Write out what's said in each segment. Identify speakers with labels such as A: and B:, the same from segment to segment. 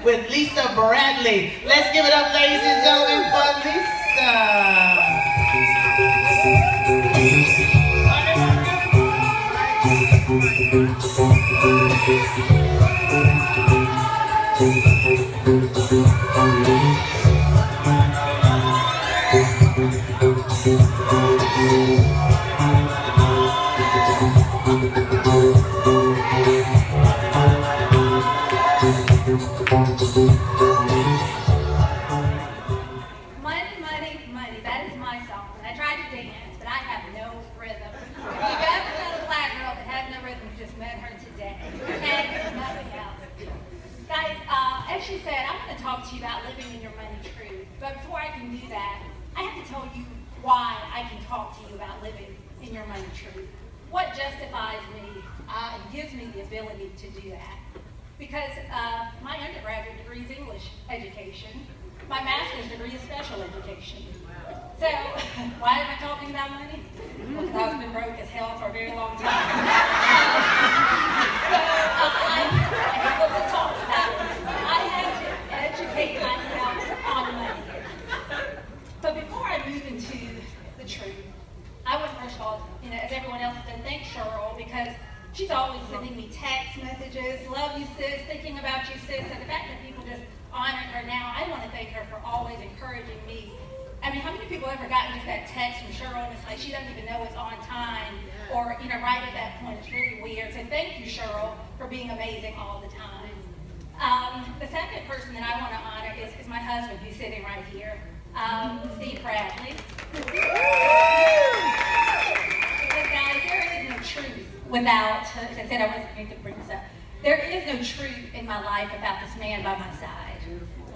A: with Lisa Bradley. Let's give it up, ladies and gentlemen, for Lisa.
B: Money, that is my song. I tried to dance, but I have no rhythm. If you've ever met a black girl that has no rhythm, you just met her today. And nothing else. Guys, as she said, I'm going to talk to you about living in your money truth. But before I can do that, I have to tell you why I can talk to you about living in your money truth. What justifies me and gives me the ability to do that. Because my undergraduate degree is English education. My master's degree is special education. So, why am I talking about money? Well, because I've been broke as hell for a very long time. So, I have to talk about it. I have to educate myself on money. But before I move into the truth, I would first of all, as everyone else has done, thank Cheryl, because she's always sending me text messages, love you sis, thinking about you sis, and the fact that people just honor her now, I want to thank her for always encouraging me. I mean, how many people ever gotten just that text from Cheryl and it's like she doesn't even know it's on time, or right at that point, it's really weird. So thank you, Cheryl, for being amazing all the time. The second person that I want to honor is my husband, who's sitting right here, Steve Bradley. Because guys, there is no truth without, as I said, I wasn't going to bring this up. There is no truth in my life without this man by my side.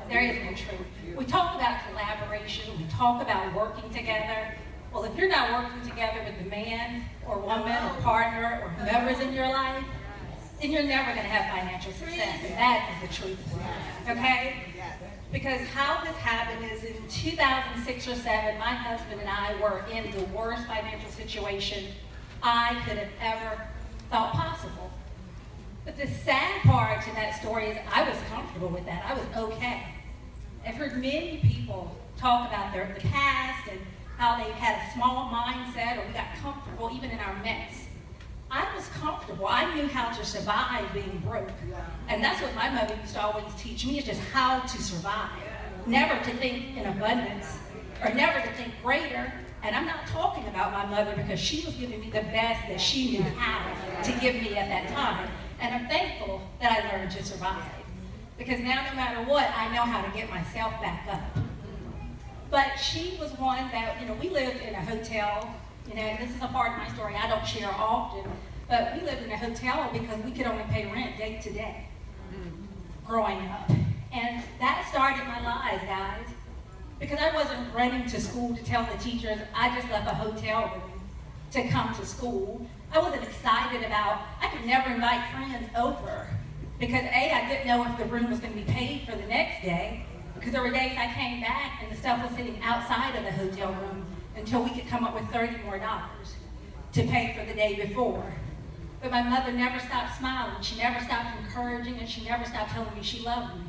B: There is no truth. We talk about collaboration. We talk about working together. Well, if you're not working together with the man or woman or partner or whoever's in your life, then you're never going to have financial success. And that is the truth. Okay? Because how this happened is in 2006 or 7, my husband and I were in the worst financial situation I could have ever thought possible. But the sad part to that story is I was comfortable with that. I was okay. I've heard many people talk about the past and how they had a small mindset or we got comfortable even in our mess. I was comfortable. I knew how to survive being broke. And that's what my mother used to always teach me, is just how to survive. Never to think in abundance or never to think greater. And I'm not talking about my mother because she was giving me the best that she knew how to give me at that time. And I'm thankful that I learned to survive. Because now no matter what, I know how to get myself back up. But she was one that, we lived in a hotel, and this is a part of my story I don't share often, but we lived in a hotel because we could only pay rent day to day growing up. And that started my lies, guys. Because I wasn't running to school to tell the teachers I just left a hotel room to come to school. I wasn't excited about, I could never invite friends over because A, I didn't know if the room was going to be paid for the next day, because there were days I came back and the stuff was sitting outside of the hotel room until we could come up with $30 more to pay for the day before. But my mother never stopped smiling, she never stopped encouraging, and she never stopped telling me she loved me.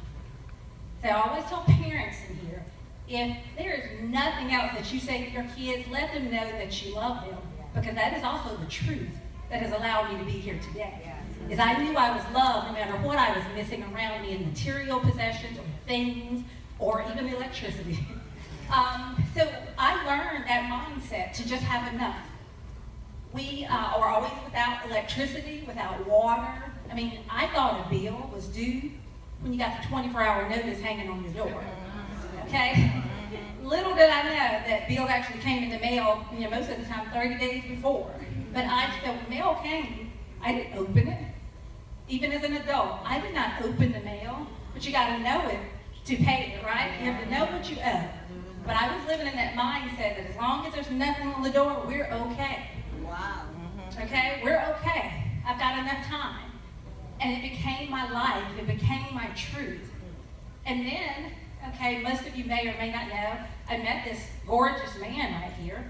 B: So I always tell parents in here, if there is nothing else that you say to your kids, let them know that you love them, because that is also the truth that has allowed me to be here today. Is I knew I was loved no matter what I was missing around me in material possessions or things or even electricity. So I learned that mindset to just have enough. We are always without electricity, without water. I mean, I thought a bill was due when you got the 24-hour notice hanging on your door. Okay? Little did I know that bills actually came in the mail, most of the time 30 days before. But when mail came, I didn't open it. Even as an adult, I did not open the mail, but you got to know it to pay it, right? You have to know what you owe. But I was living in that mindset that as long as there's nothing on the door, we're okay.
C: Wow.
B: Okay? We're okay. I've got enough time. And it became my life. It became my truth. And then, okay, most of you may or may not know, I met this gorgeous man right here.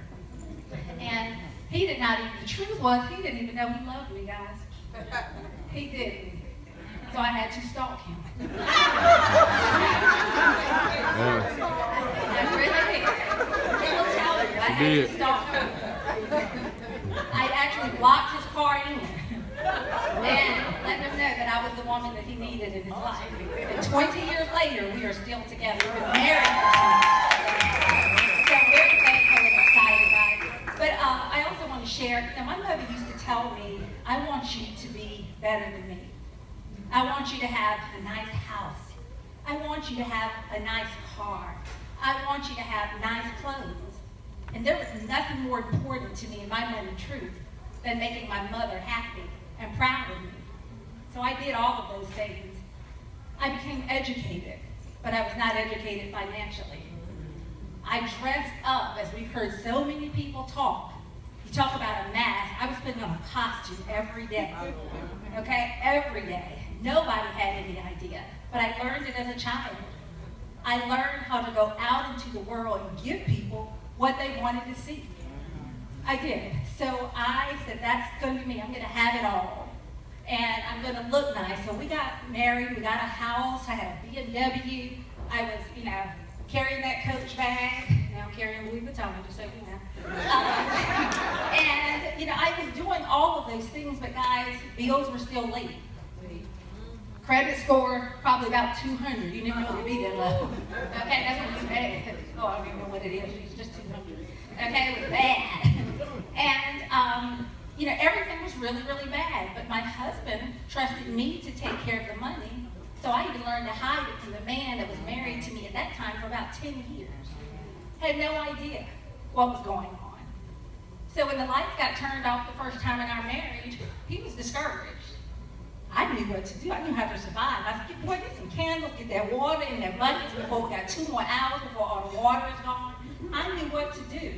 B: And he did not even, the truth was, he didn't even know he loved me, guys. He didn't. So I had to stalk him. had stalked him. I actually blocked his car in and let him know that I was the woman that he needed in his life. And 20 years later, we are still together. We're married for 20 years. So I'm very thankful and excited about it. But I also want to share, my mother used to tell me, I want you to be better than me. I want you to have a nice house. I want you to have a nice car. I want you to have nice clothes. And there was nothing more important to me in my moment of truth than making my mother happy and proud of me. So I did all of those things. I became educated, but I was not educated financially. I dressed up, as we've heard so many people talk. You talk about a mask. I was putting on a costume every day. Okay, every day. Nobody had any idea, but I learned it as a child. I learned how to go out into the world and give people what they wanted to see. I did. So I said, that's going to be me. I'm going to have it all. And I'm going to look nice. So we got married. We got a house. I had a BMW. I was, carrying that Coach bag. Now I'm carrying Louis Vuitton, just so you know. And, I was doing all of those things, but guys, bills were still late. Credit score, probably about 200. You didn't know it would be that low. Okay, that's what you paid. Oh, I don't even know what it is. It's just 200. Okay, it was bad. And, everything was really, really bad. But my husband trusted me to take care of the money. So I even learned to hide it from the man that was married to me at that time for about 10 years. Had no idea what was going on. So when the lights got turned off the first time in our marriage, he was discouraged. I knew what to do. I knew how to survive. I said, boy, get some candles, get that water in that buckets before we got 2 more hours before all the water is gone. I knew what to do.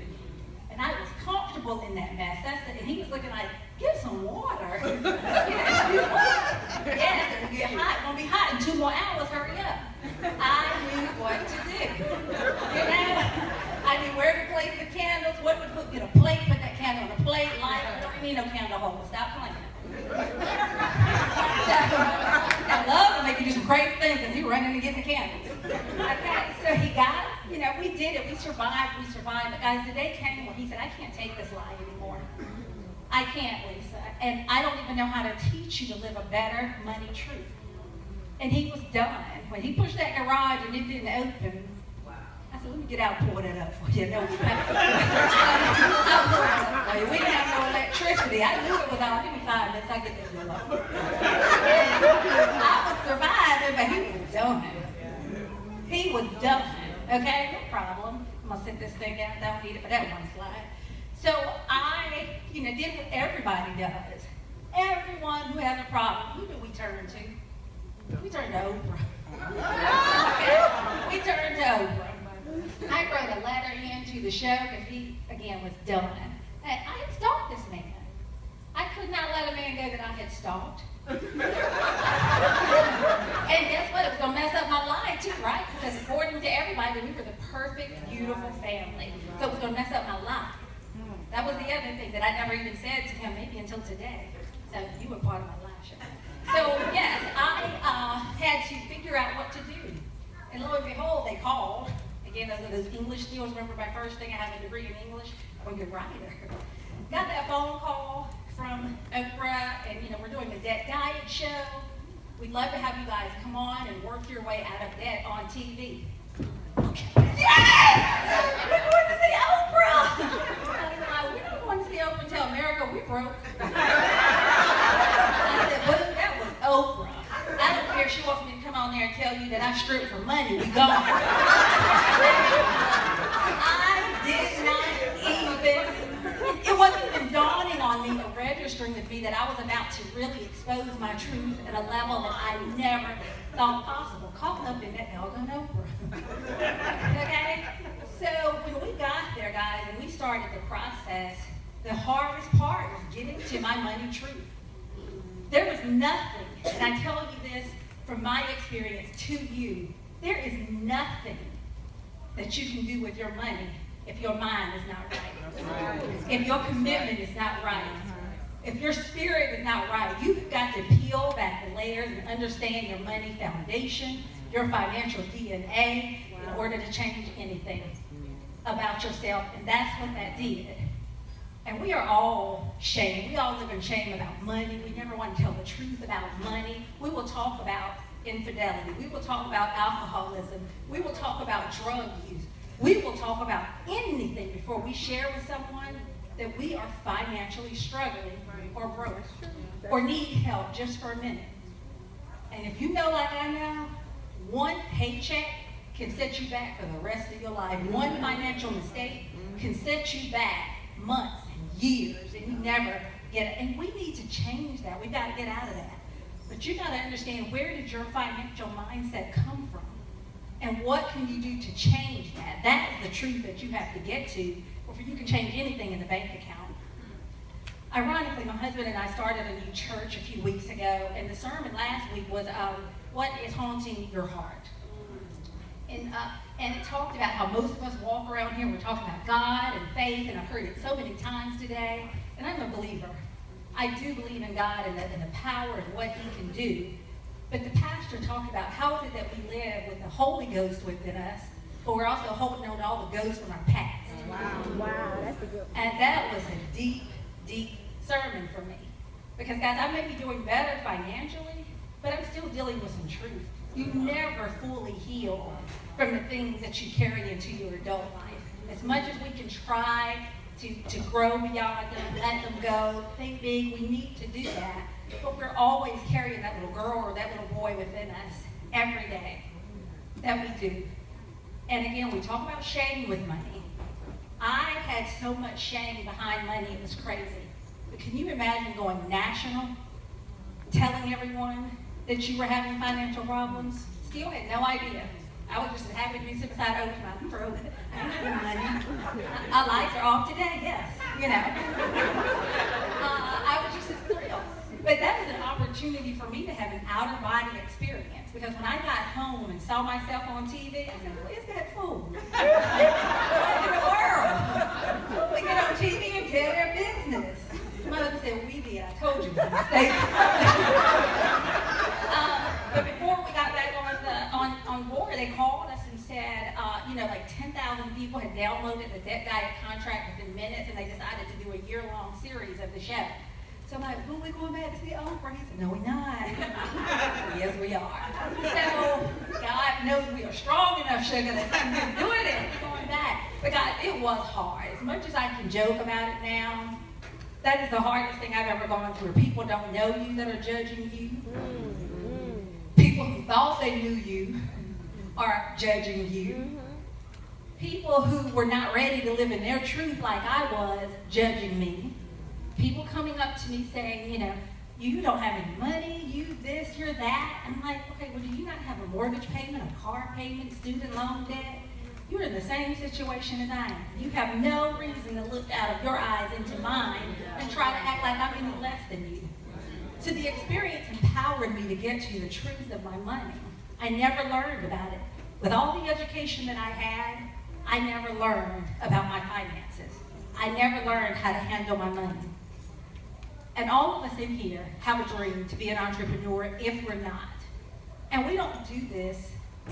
B: And I was comfortable in that mess. And he was looking like, get some water. Yes, it'll get hot. It's going to be hot in 2 more hours. Hurry up. I knew what to do. I knew where to place the candles, what to put, get a plate, put that candle on a plate, light it. Don't need no candle holder. Stop playing. I love to make you do some crazy things and you running and getting the candles. Okay, so he got, we did it. We survived. But guys, the day came when he said, I can't take this lie anymore. I can't, Lisa. And I don't even know how to teach you to live a better money truth. And he was done. When he pushed that garage and it didn't open, I said, let me get out and pour that up for you. No, we didn't have no electricity. I knew it was on. Give me 5 minutes. I'll get that bill up. I was surviving, but he was done. He was done. Okay, no problem. I'm going to set this thing down. I don't need it for that one slide. So I, did what everybody does. Everyone who has a problem, who do we turn to? We turn to Oprah. We turn to Oprah. I wrote a letter into the show because he, again, was done. And I had stalked this man. I could not let a man go that I had stalked. And guess what? It was going to mess up my life too, right? Because according to everybody, we were the perfect, beautiful family. So it was going to mess up my life. That was the other thing that I never even said to him, maybe until today. So you were part of my life show. So yes, I had to figure out what to do. And lo and behold, they called. Again, those English skills. Remember my first thing, I have a degree in English. I'm a good writer. Got that phone call from Oprah, and we're doing the Debt Diet show. We'd love to have you guys come on and work your way out of debt on TV. Yes! We're going to see Oprah! We're not going to see Oprah and tell America we broke. I said, well, that was Oprah. I don't care if she wants me to come on there and tell you that I stripped for money. We gone. I did not even, it wasn't even dawning on me or registering with me that I was about to really expose my truth at a level that I never thought possible. Caught up in that doggone Oprah. Okay? So when we got there, guys, and we started the process, the hardest part was getting to my money truth. There was nothing, and I tell you this from my experience to you, there is nothing that you can do with your money if your mind is not right. If your commitment is not right. If your spirit is not right. You've got to peel back the layers and understand your money foundation, your financial DNA in order to change anything. about yourself, and that's what that did. And we are all shame. We all live in shame about money. We never want to tell the truth about money. We will talk about infidelity. We will talk about alcoholism. We will talk about drug use. We will talk about anything before we share with someone that we are financially struggling or broke or need help just for a minute. And if you know like I know, one paycheck can set you back for the rest of your life. One financial mistake can set you back months and years, and you never get it. And we need to change that. We've got to get out of that. But you got to understand, where did your financial mindset come from? And what can you do to change that? That is the truth that you have to get to before you can change anything in the bank account. Ironically, my husband and I started a new church a few weeks ago, and the sermon last week was, what is haunting your heart? And it talked about how most of us walk around here, we're talking about God and faith, and I've heard it so many times today, and I'm a believer. I do believe in God and the power and what He can do. But the pastor talked about how is it that we live with the Holy Ghost within us, but we're also holding on to all the ghosts from our past.
C: Wow, that's a good one.
B: And that was a deep, deep sermon for me. Because guys, I may be doing better financially, but I'm still dealing with some truth. You never fully heal from the things that you carry into your adult life. As much as we can try to grow beyond them, let them go, think big, we need to do that. But we're always carrying that little girl or that little boy within us every day that we do. And again, we talk about shame with money. I had so much shame behind money, it was crazy. But can you imagine going national, telling everyone that you were having financial problems? Still had no idea. I was just happy to be sitting beside Ocean. I'm broke. I don't have money. Our lights are off today, yes. You know. I was just as thrilled. But that was an opportunity for me to have an out-of-body experience. Because when I got home and saw myself on TV, I said, who is that fool? What in the world? They get on TV and tell their business. My husband said, we did. I told you it was a mistake. But before we got back on board, they called us and said, like 10,000 people had downloaded the Debt Diet contract within minutes, and they decided to do a year-long series of the show. So I'm like, who are we going back to see Oprah? He said, no, we're not. Yes, we are. So God knows we are strong enough, sugar, that we're doing it. We're going back. But God, it was hard. As much as I can joke about it now, that is the hardest thing I've ever gone through. People don't know you that are judging you. People who thought they knew you are judging you. People who were not ready to live in their truth like I was, judging me. People coming up to me saying, you don't have any money, you this, you're that. I'm like, okay, well, do you not have a mortgage payment, a car payment, student loan debt? You're in the same situation as I am. You have no reason to look out of your eyes into mine and try to act like I'm any less than you. So the experience empowered me to get to the truth of my money. I never learned about it. With all the education that I had, I never learned about my finances. I never learned how to handle my money. And all of us in here have a dream to be an entrepreneur if we're not. And we don't do this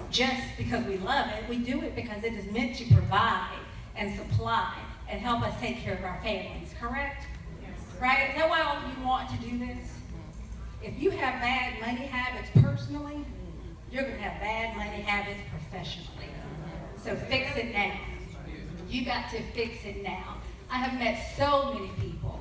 B: just because we love it. We do it because it is meant to provide and supply and help us take care of our families, correct? Yes. Right? Is that why all of you want to do this? If you have bad money habits personally, you're going to have bad money habits professionally. So fix it now. You got to fix it now. I have met so many people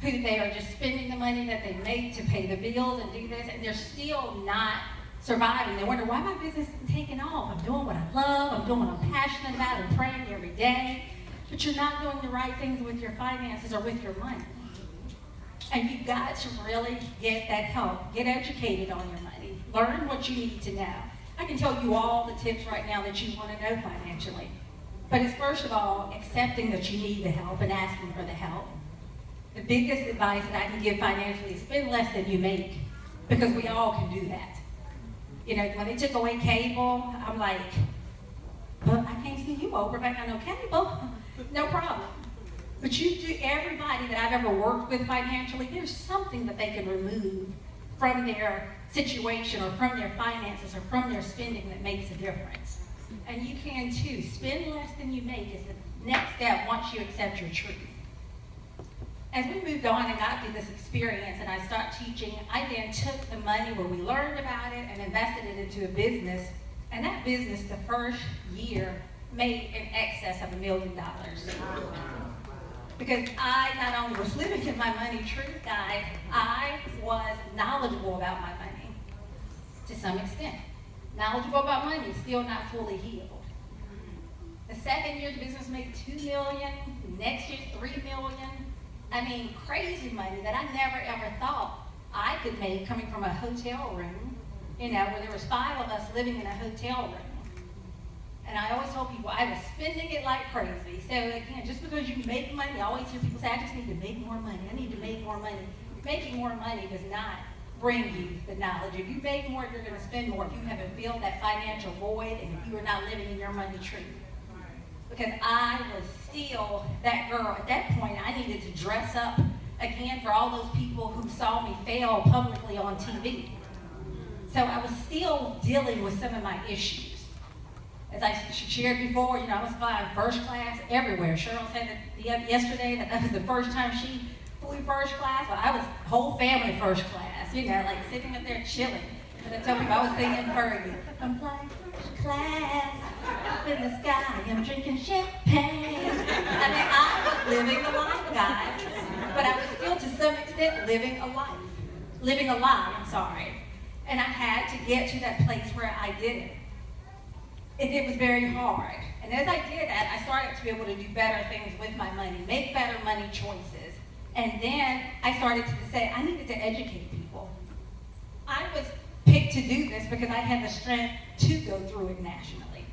B: who they are just spending the money that they make to pay the bills and do this, and they're still not surviving. They wonder, why my business isn't taking off? I'm doing what I love, I'm doing what I'm passionate about, and praying every day, but you're not doing the right things with your finances or with your money. And you've got to really get that help. Get educated on your money. Learn what you need to know. I can tell you all the tips right now that you want to know financially. But it's first of all, accepting that you need the help and asking for the help. The biggest advice that I can give financially is spend less than you make, because we all can do that. When they took away cable, I'm like, but I can't see you over, but I got no cable. No problem. But you do, everybody that I've ever worked with financially, there's something that they can remove from their situation or from their finances or from their spending that makes a difference. And you can too. Spend less than you make is the next step once you accept your truth. As we moved on and got through this experience and I started teaching, I then took the money where we learned about it and invested it into a business. And that business, the first year, made in excess of $1 million. Because I not only was living in my money truth, guys, I was knowledgeable about my money to some extent. Knowledgeable about money, still not fully healed. The second year, the business made $2 million. Next year, $3 million. I mean, crazy money that I never ever thought I could make coming from a hotel room, you know, where there was 5 of us living in a hotel room. And I always told people I was spending it like crazy. So again, just because you make money, I always hear people say, I just need to make more money. I need to make more money. Making more money does not bring you the knowledge. If you make more, you're going to spend more. If you haven't filled that financial void and if you are not living in your money truth. Because I was still that girl. At that point, I needed to dress up again for all those people who saw me fail publicly on TV. So I was still dealing with some of my issues. As I shared before, you know, I was flying first class everywhere. Cheryl said that yesterday that was the first time she flew first class. Well, I was whole family first class, you know, like sitting up there chilling. And I told people I was singing Fergie. I'm flying first class up in the sky. I'm drinking champagne. I mean, I was living the life, guys. But I was still, to some extent, living a life. Living a lie, I'm sorry. And I had to get to that place where I did it. It was very hard. And as I did that, I started to be able to do better things with my money, make better money choices. And then I started to say I needed to educate people. I was picked to do this because I had the strength to go through it nationally,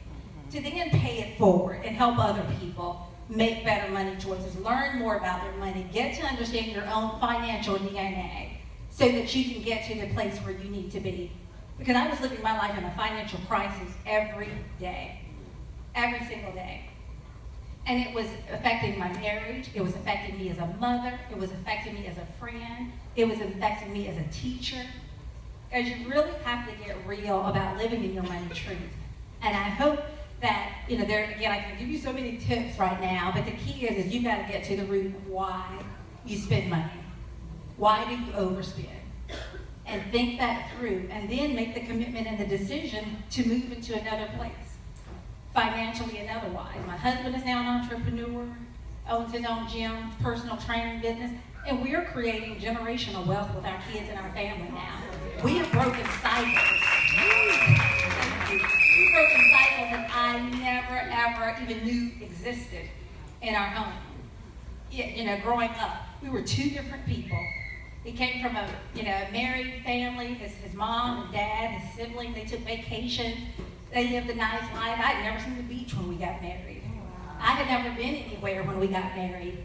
B: to then pay it forward and help other people make better money choices, learn more about their money, get to understand your own financial DNA so that you can get to the place where you need to be. Because I was living my life in a financial crisis every day, every single day. And it was affecting my marriage, it was affecting me as a mother, it was affecting me as a friend, it was affecting me as a teacher. Because you really have to get real about living in your money truth. And I hope that, you know, there again, I can give you so many tips right now, but the key is you got to get to the root of why you spend money. Why do you overspend? And think that through, and then make the commitment and the decision to move into another place, financially and otherwise. My husband is now an entrepreneur, owns his own gym, personal training business, and we're creating generational wealth with our kids and our family now. We have broken cycles. We've broken cycles that I never, ever even knew existed in our home. You know, growing up, we were 2 different people. He came from a, married family. His mom and dad, his sibling, they took vacations. They lived a nice life. I'd never seen the beach when we got married. I had never been anywhere when we got married.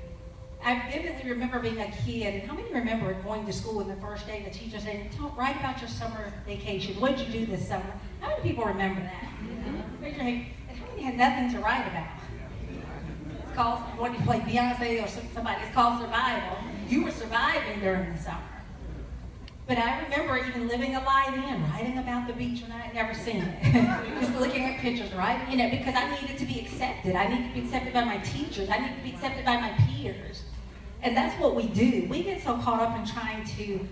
B: I vividly remember being a kid, and how many remember going to school on the first day, the teacher saying, write about your summer vacation. What did you do this summer? How many people remember that? Raise your hand. And how many had nothing to write about? It's called, when you play Beyonce or somebody, it's called survival. You were surviving during the summer. But I remember even living a lie then, writing about the beach when I had never seen it. Just looking at pictures, right? Because I needed to be accepted. I needed to be accepted by my teachers. I needed to be accepted by my peers. And that's what we do. We get so caught up in trying to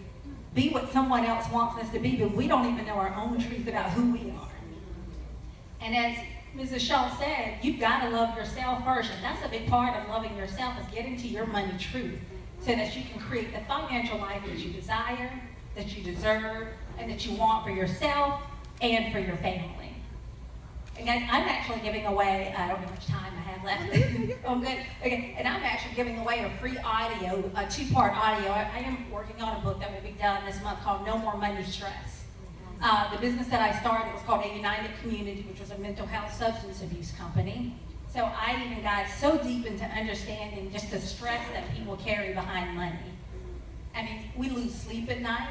B: be what someone else wants us to be, but we don't even know our own truth about who we are. And as Mrs. Shaw said, you've got to love yourself first. And that's a big part of loving yourself, is getting to your money truth so that you can create the financial life that you desire, that you deserve, and that you want for yourself and for your family. And guys, I'm actually giving away, I don't know how much time I have left. Oh, good. Okay, and I'm actually giving away a free audio, a 2-part audio. I am working on a book that will be done this month called No More Money Stress. The business that I started was called A United Community, which was a mental health substance abuse company. So I even got so deep into understanding just the stress that people carry behind money. I mean, we lose sleep at night.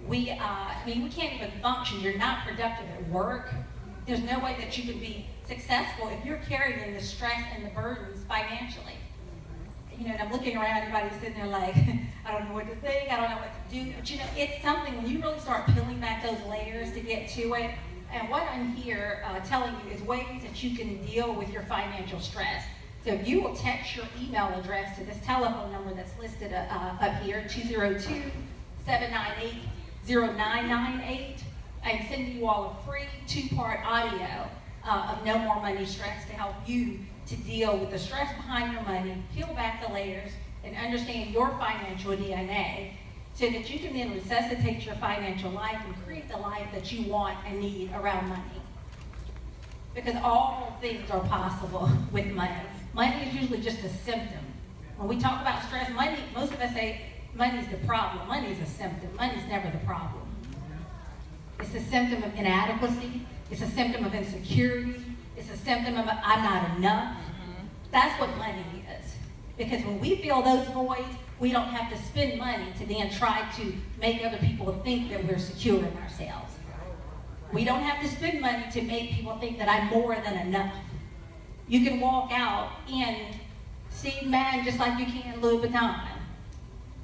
B: We can't even function. You're not productive at work. There's no way that you can be successful if you're carrying the stress and the burdens financially. And I'm looking around, everybody's sitting there like, I don't know what to think, I don't know what to do. But it's something, when you really start peeling back those layers to get to it, And what I'm here telling you is ways that you can deal with your financial stress. So if you will text your email address to this telephone number that's listed up here, 202-798-0998, I'm sending you all a free 2-part audio of No More Money Stress to help you to deal with the stress behind your money, peel back the layers, and understand your financial DNA so that you can then resuscitate your financial life and create the life that you want and need around money. Because all things are possible with money. Money is usually just a symptom. When we talk about stress, money, most of us say money's the problem. Money's a symptom. Money's never the problem. It's a symptom of inadequacy. It's a symptom of insecurity. It's a symptom of I'm not enough. That's what money is. Because when we feel those voids, we don't have to spend money to then try to make other people think that we're secure in ourselves. We don't have to spend money to make people think that I'm more than enough. You can walk out in Steve Madden just like you can Louis Vuitton.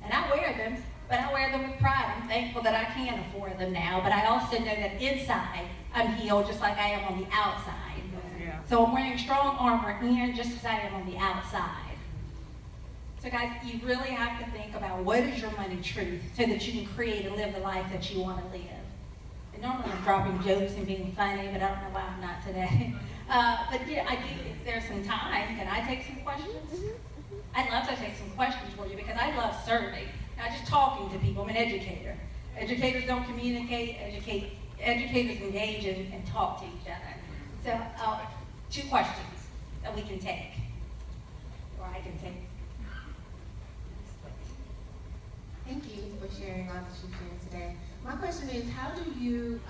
B: And I wear them, but I wear them with pride. I'm thankful that I can afford them now, but I also know that inside I'm healed just like I am on the outside. Yeah. So I'm wearing strong armor in just as I am on the outside. So guys, you really have to think about what is your money truth so that you can create and live the life that you want to live. And normally I'm dropping jokes and being funny, but I don't know why I'm not today. But yeah, I do, if there's some time, can I take some questions? I'd love to take some questions for you because I love serving, not just talking to people. I'm an educator. Educators don't communicate, educators engage and talk to each other. So 2 questions that we can take, or I can take.
D: Thank you for sharing all that you shared today. My question is, how do you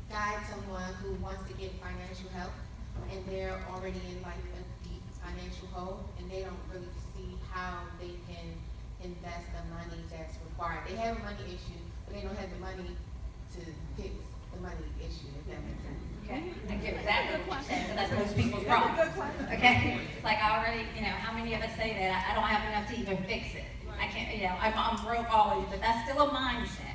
D: guide someone who wants to get financial help and they're already in like a deep financial hole and they don't really see how they can invest the money that's required? They have a money issue, but they don't have the money to fix the money issue, if that makes sense.
B: Okay, I get exactly what you're saying, but that's most people's problem. Okay, it's like I already, how many of us say that I don't have enough to even fix it? I can't, I'm broke always, but that's still a mindset.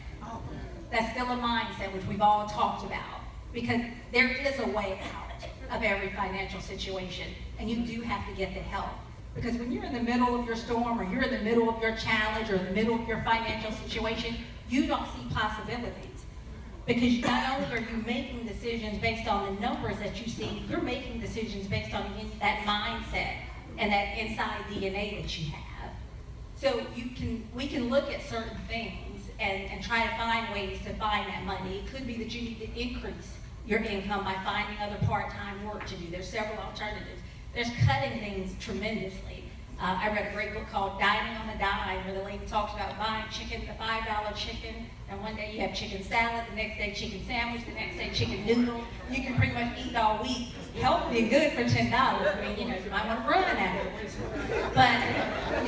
B: That's still a mindset which we've all talked about because there is a way out of every financial situation and you do have to get the help. Because when you're in the middle of your storm or you're in the middle of your challenge or in the middle of your financial situation, you don't see possibilities. Because not only are you making decisions based on the numbers that you see, you're making decisions based on that mindset and that inside DNA that you have. So we can look at certain things and try to find ways to find that money. It could be that you need to increase your income by finding other part-time work to do. There's several alternatives. There's cutting things tremendously. I read a great book called Dining on a Dime where the lady talks about buying chicken, the $5 chicken, and one day you have chicken salad, the next day chicken sandwich, the next day chicken noodle. You can pretty much eat all week, healthy and good for $10. I mean, you might want to run afterwards, but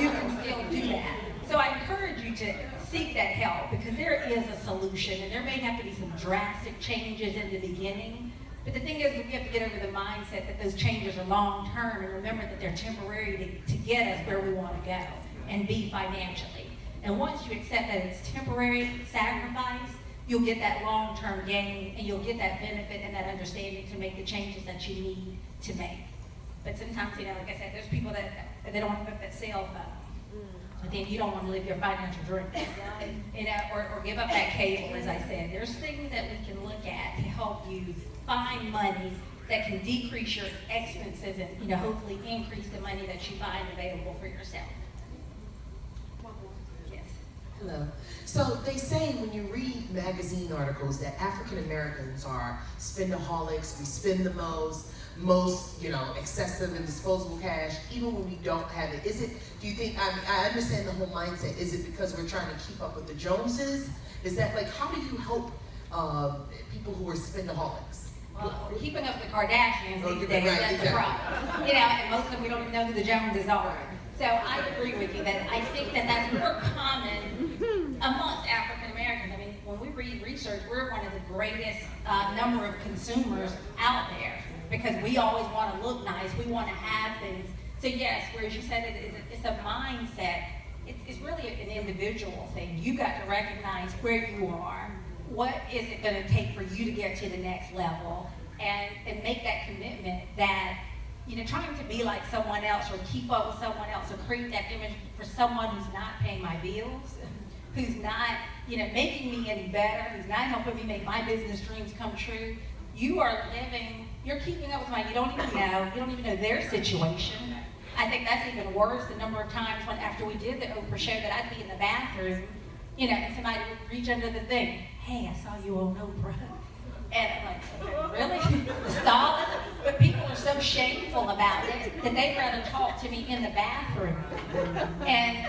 B: you can still do that. So I encourage you to seek that help because there is a solution, and there may have to be some drastic changes in the beginning. But the thing is, we have to get over the mindset that those changes are long-term and remember that they're temporary to get us where we want to go and be financially. And once you accept that it's temporary sacrifice, you'll get that long-term gain and you'll get that benefit and that understanding to make the changes that you need to make. But sometimes, like I said, there's people that they don't want to put that cell phone. But then you don't want to live your financial dream, or give up that cable, as I said. There's things that we can look at to help you find money that can decrease your expenses and hopefully increase the money that you find available for yourself. Yes.
E: Hello. So they say when you read magazine articles that African Americans are spendaholics, we spend the most, excessive and disposable cash, even when we don't have it. Do you think, I understand the whole mindset. Is it because we're trying to keep up with the Joneses? Is that how do you help people who are spendaholics?
B: Well, we're keeping up with the Kardashians these days,
E: right,
B: that's the problem. And most of them we don't even know who the Joneses are. So I agree with you that I think that that's more common amongst African Americans. I mean, when we read research, we're one of the greatest number of consumers out there because we always want to look nice, we want to have things. So yes, whereas you said it's a mindset, it's really an individual thing. You got to recognize where you are what is it going to take for you to get to the next level, and make that commitment that, trying to be like someone else or keep up with someone else or create that image for someone who's not paying my bills, who's not, making me any better, who's not helping me make my business dreams come true. You're keeping up with mine. You don't even know their situation. I think that's even worse. The number of times after we did the Oprah show that I'd be in the bathroom, and somebody would reach under the thing. Hey, I saw you on Oprah. And I'm like, okay, really? Stop it? But people are so shameful about it that they'd rather talk to me in the bathroom. And,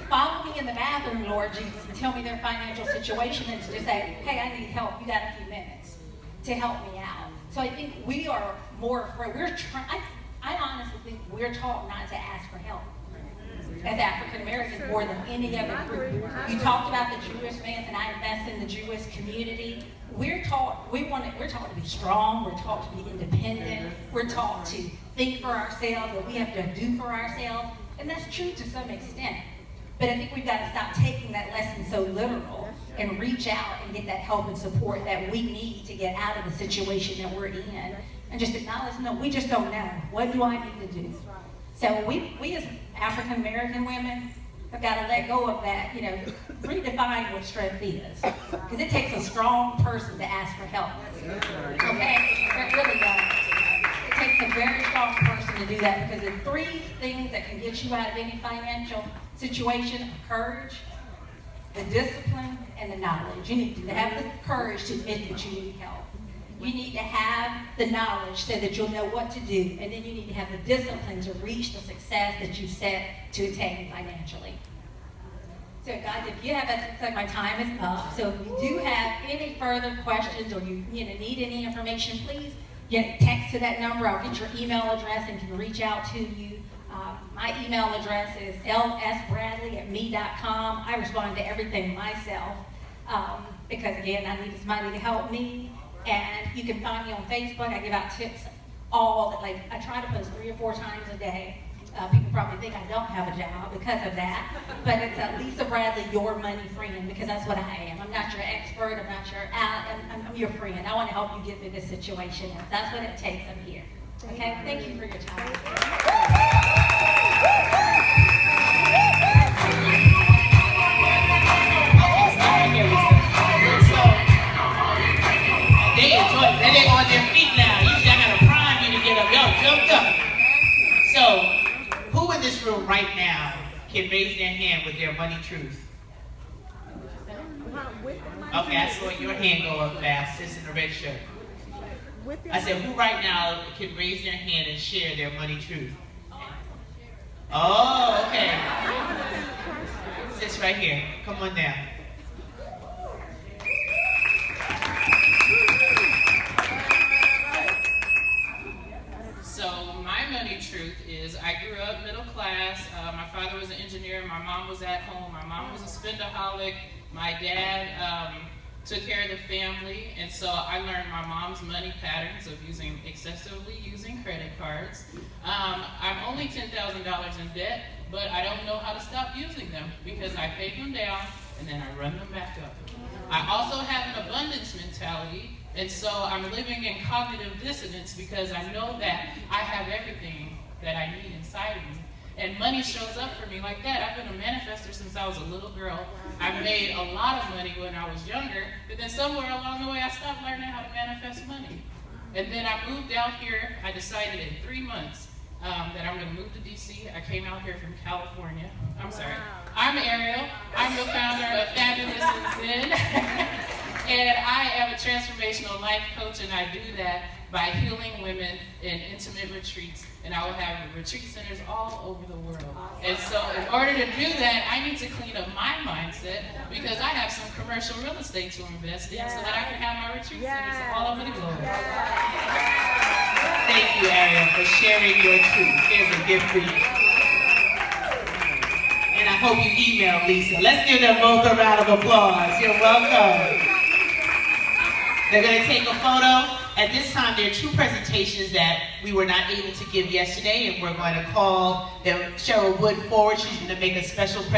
B: follow me in the bathroom, Lord Jesus, and tell me their financial situation, and to just say, hey, I need help. You got a few minutes to help me out. So I think we are more afraid. I honestly think we're taught not to ask for help as African Americans more than any other group. You talked about the Jewish man, and I invest in the Jewish community. We're taught to be strong. We're taught to be independent. We're taught to think for ourselves, that we have to do for ourselves, and that's true to some extent. But I think we've got to stop taking that lesson so literal and reach out and get that help and support that we need to get out of the situation that we're in, and just acknowledge, no, we just don't know. What do I need to do? So we as African American women have got to let go of that, redefine what strength is. Because it takes a strong person to ask for help. Okay? It really does. It takes a very strong person to do that, because the three things that can get you out of any financial situation are courage, the discipline, and the knowledge. You need to have the courage to admit that you need help. You need to have the knowledge so that you'll know what to do, and then you need to have the discipline to reach the success that you set to attain financially. So guys, if you have that, like my time is up. So if you do have any further questions, or you need any information, please text to that number. I'll get your email address and can reach out to you. My email address is lsbradley@me.com. I respond to everything myself because, again, I need somebody to help me. And you can find me on Facebook. I give out tips I try to post 3 or 4 times a day. People probably think I don't have a job because of that. But it's Lisa Bradley, your money friend, because that's what I am. I'm not your expert. I'm not your I'm your friend. I want to help you get through this situation. If that's what it takes, I'm here. Okay? Thank you for your time.
A: They're on their feet now. Usually I gotta prime you to get up. Y'all jumped up. So, who in this room right now can raise their hand with their money truth? Okay, I saw your hand go up fast. Sis in the red shirt. I said, who right now can raise their hand and share their money truth? Oh, okay. Sis right here. Come on down.
F: So my money truth is I grew up middle class. My father was an engineer. My mom was at home. My mom was a spendaholic. My dad took care of the family, and so I learned my mom's money patterns of excessively using credit cards. I'm only $10,000 in debt, but I don't know how to stop using them because I pay them down and then I run them back up. I also have an abundance mentality. And so I'm living in cognitive dissonance because I know that I have everything that I need inside of me. And money shows up for me like that. I've been a manifester since I was a little girl. I made a lot of money when I was younger, but then somewhere along the way I stopped learning how to manifest money. And then I moved out here. I decided in 3 months that I'm going to move to DC. I came out here from California. I'm sorry. I'm Ariel. I'm the founder of Fabulous and Zen. And I am a transformational life coach, and I do that by healing women in intimate retreats. And I will have retreat centers all over the world. And so in order to do that, I need to clean up my mindset because I have some commercial real estate to invest in so that I can have my retreat centers all over the globe.
A: Thank you, Ariel, for sharing your truth. Here's a gift for you. And I hope you emailed Lisa. Let's give them both a round of applause. You're welcome. They're going to take a photo. At this time, there are 2 presentations that we were not able to give yesterday, and we're going to call Cheryl Wood forward. She's going to make a special presentation.